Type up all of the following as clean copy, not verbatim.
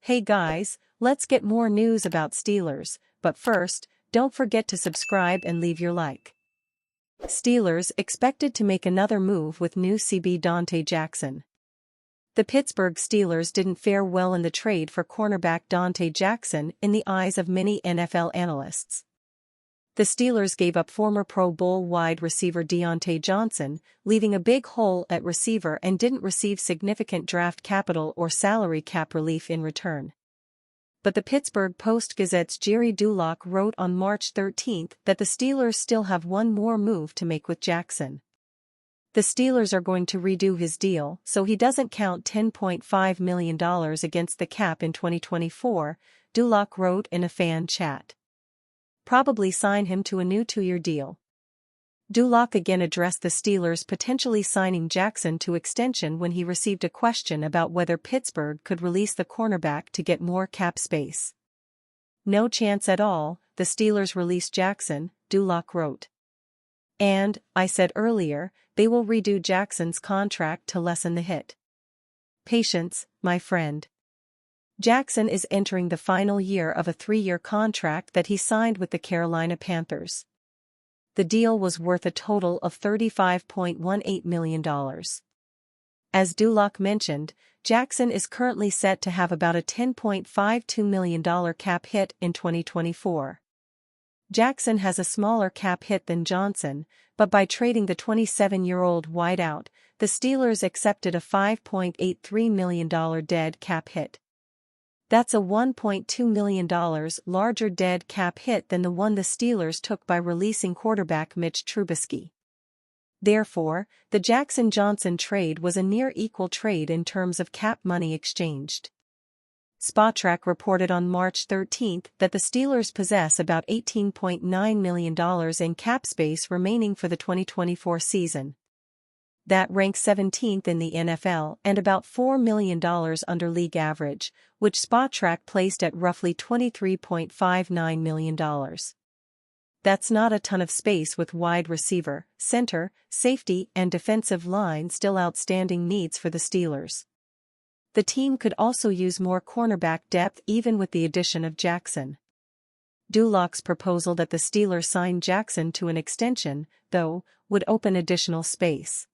Hey guys, let's get more news about Steelers, but first, don't forget to subscribe and leave your like. Steelers expected to make another move with new CB Dante Jackson. The Pittsburgh Steelers didn't fare well in the trade for cornerback Dante Jackson in the eyes of many NFL analysts. The Steelers gave up former Pro Bowl wide receiver Deontay Johnson, leaving a big hole at receiver, and didn't receive significant draft capital or salary cap relief in return. But the Pittsburgh Post-Gazette's Jerry Dulac wrote on March 13 that the Steelers still have one more move to make with Jackson. The Steelers are going to redo his deal so he doesn't count $10.5 million against the cap in 2024, Dulac wrote in a fan chat. Probably sign him to a new 2-year deal. Dulac again addressed the Steelers potentially signing Jackson to extension when he received a question about whether Pittsburgh could release the cornerback to get more cap space. No chance at all, the Steelers release Jackson, Dulac wrote. And, I said earlier, they will redo Jackson's contract to lessen the hit. Patience, my friend. Jackson is entering the final year of a 3-year contract that he signed with the Carolina Panthers. The deal was worth a total of $35.18 million. As Dulac mentioned, Jackson is currently set to have about a $10.52 million cap hit in 2024. Jackson has a smaller cap hit than Johnson, but by trading the 27-year-old wideout, the Steelers accepted a $5.83 million dead cap hit. That's a $1.2 million larger dead cap hit than the one the Steelers took by releasing quarterback Mitch Trubisky. Therefore, the Jackson-Johnson trade was a near-equal trade in terms of cap money exchanged. Spotrac reported on March 13 that the Steelers possess about $18.9 million in cap space remaining for the 2024 season. That ranks 17th in the NFL and about $4 million under league average, which Spotrac placed at roughly $23.59 million. That's not a ton of space with wide receiver, center, safety, and defensive line still outstanding needs for the Steelers. The team could also use more cornerback depth even with the addition of Jackson. Dulac's proposal that the Steelers sign Jackson to an extension, though, would open additional space.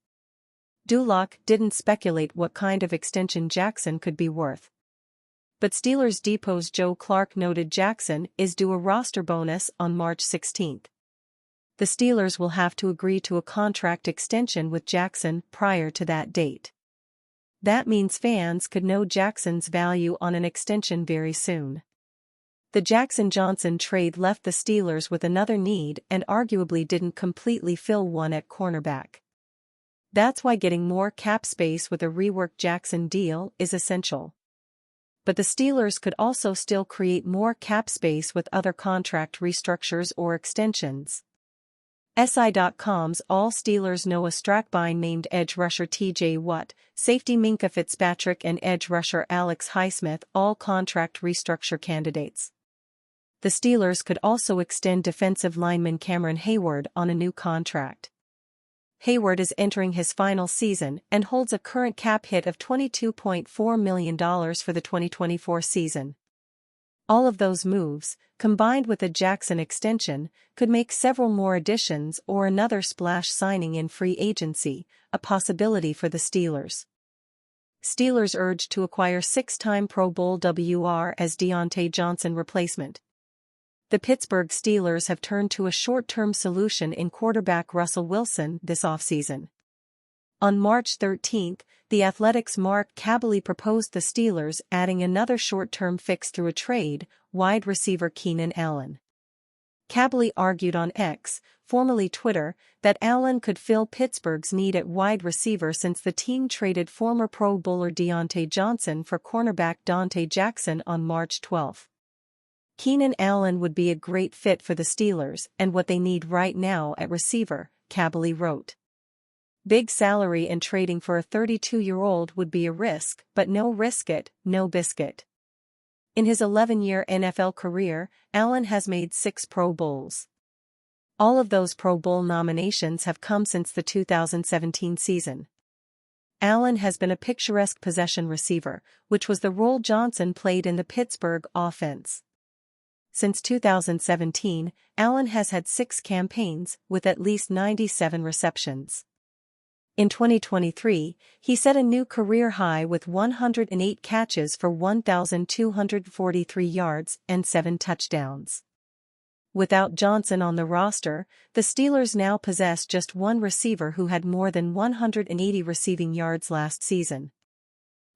Dulac didn't speculate what kind of extension Jackson could be worth. But Steelers Depot's Joe Clark noted Jackson is due a roster bonus on March 16. The Steelers will have to agree to a contract extension with Jackson prior to that date. That means fans could know Jackson's value on an extension very soon. The Jackson-Johnson trade left the Steelers with another need and arguably didn't completely fill one at cornerback. That's why getting more cap space with a reworked Jackson deal is essential. But the Steelers could also still create more cap space with other contract restructures or extensions. SI.com's All Steelers Noah Strackbine named edge rusher T.J. Watt, safety Minkah Fitzpatrick, and edge rusher Alex Highsmith all contract restructure candidates. The Steelers could also extend defensive lineman Cameron Hayward on a new contract. Hayward is entering his final season and holds a current cap hit of $22.4 million for the 2024 season. All of those moves, combined with a Jackson extension, could make several more additions or another splash signing in free agency, a possibility for the Steelers. Steelers urged to acquire 6-time Pro Bowl WR as Deontay Johnson replacement. The Pittsburgh Steelers have turned to a short-term solution in quarterback Russell Wilson this offseason. On March 13, The Athletic's Mark Kaboly proposed the Steelers adding another short-term fix through a trade, wide receiver Keenan Allen. Kaboly argued on X, formerly Twitter, that Allen could fill Pittsburgh's need at wide receiver since the team traded former Pro Bowler Deontay Johnson for cornerback Dante Jackson on March 12. Keenan Allen would be a great fit for the Steelers and what they need right now at receiver, Kaboly wrote. Big salary and trading for a 32-year-old would be a risk, but no risk it, no biscuit. In his 11-year NFL career, Allen has made 6 Pro Bowls. All of those Pro Bowl nominations have come since the 2017 season. Allen has been a picturesque possession receiver, which was the role Johnson played in the Pittsburgh offense. Since 2017, Allen has had 6 campaigns with at least 97 receptions. In 2023, he set a new career high with 108 catches for 1,243 yards and 7 touchdowns. Without Johnson on the roster, the Steelers now possess just one receiver who had more than 180 receiving yards last season.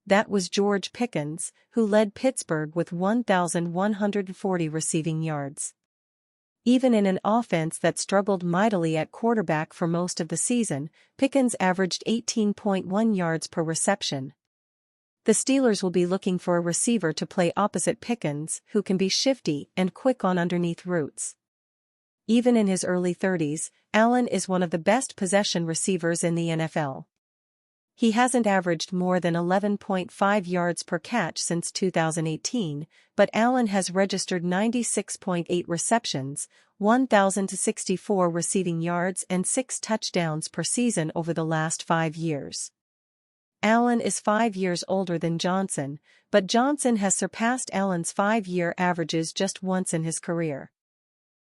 That was George Pickens, who led Pittsburgh with 1,140 receiving yards. Even in an offense that struggled mightily at quarterback for most of the season, Pickens averaged 18.1 yards per reception. The Steelers will be looking for a receiver to play opposite Pickens, who can be shifty and quick on underneath routes. Even in his early 30s, Allen is one of the best possession receivers in the NFL. He hasn't averaged more than 11.5 yards per catch since 2018, but Allen has registered 96.8 receptions, 1,064 receiving yards and 6 touchdowns per season over the last 5 years. Allen is 5 years older than Johnson, but Johnson has surpassed Allen's 5-year averages just once in his career.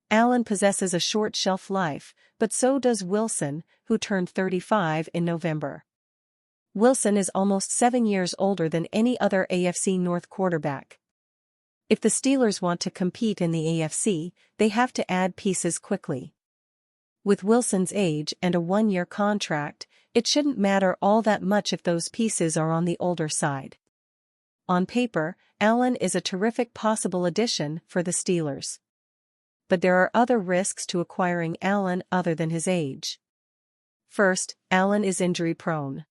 Allen possesses a short shelf life, but so does Wilson, who turned 35 in November. Wilson is almost 7 years older than any other AFC North quarterback. If the Steelers want to compete in the AFC, they have to add pieces quickly. With Wilson's age and a 1-year contract, it shouldn't matter all that much if those pieces are on the older side. On paper, Allen is a terrific possible addition for the Steelers. But there are other risks to acquiring Allen other than his age. First, Allen is injury-prone.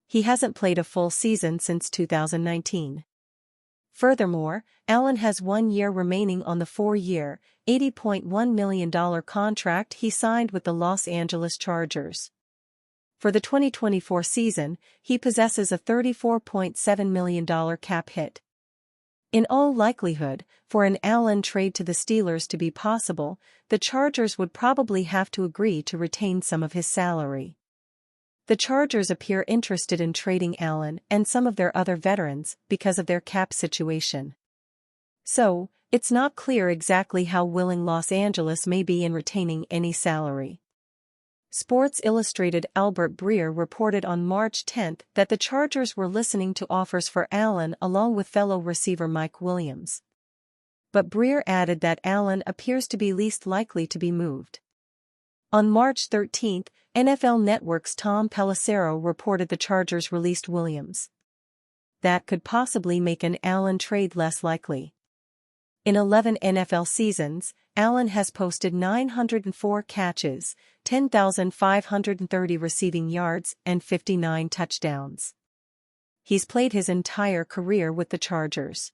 He hasn't played a full season since 2019. Furthermore, Allen has 1 year remaining on the 4-year, $80.1 million contract he signed with the Los Angeles Chargers. For the 2024 season, he possesses a $34.7 million cap hit. In all likelihood, for an Allen trade to the Steelers to be possible, the Chargers would probably have to agree to retain some of his salary. The Chargers appear interested in trading Allen and some of their other veterans because of their cap situation. So, it's not clear exactly how willing Los Angeles may be in retaining any salary. Sports Illustrated Albert Breer reported on March 10 that the Chargers were listening to offers for Allen along with fellow receiver Mike Williams. But Breer added that Allen appears to be least likely to be moved. On March 13, NFL Network's Tom Pelissero reported the Chargers released Williams. That could possibly make an Allen trade less likely. In 11 NFL seasons, Allen has posted 904 catches, 10,530 receiving yards and 59 touchdowns. He's played his entire career with the Chargers.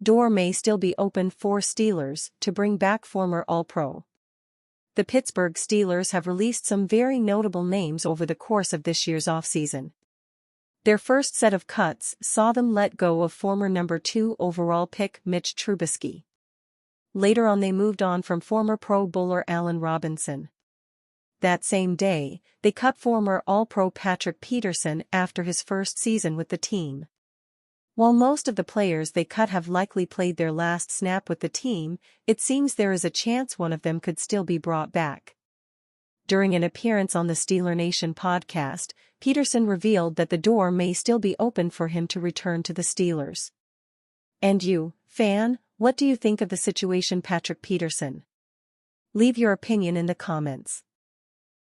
Door may still be open for Steelers to bring back former All-Pro. The Pittsburgh Steelers have released some very notable names over the course of this year's offseason. Their first set of cuts saw them let go of former number 2 overall pick Mitch Trubisky. Later on they moved on from former Pro Bowler Allen Robinson. That same day, they cut former All-Pro Patrick Peterson after his first season with the team. While most of the players they cut have likely played their last snap with the team, it seems there is a chance one of them could still be brought back. During an appearance on the Steeler Nation podcast, Peterson revealed that the door may still be open for him to return to the Steelers. And you, fan, what do you think of the situation Patrick Peterson? Leave your opinion in the comments.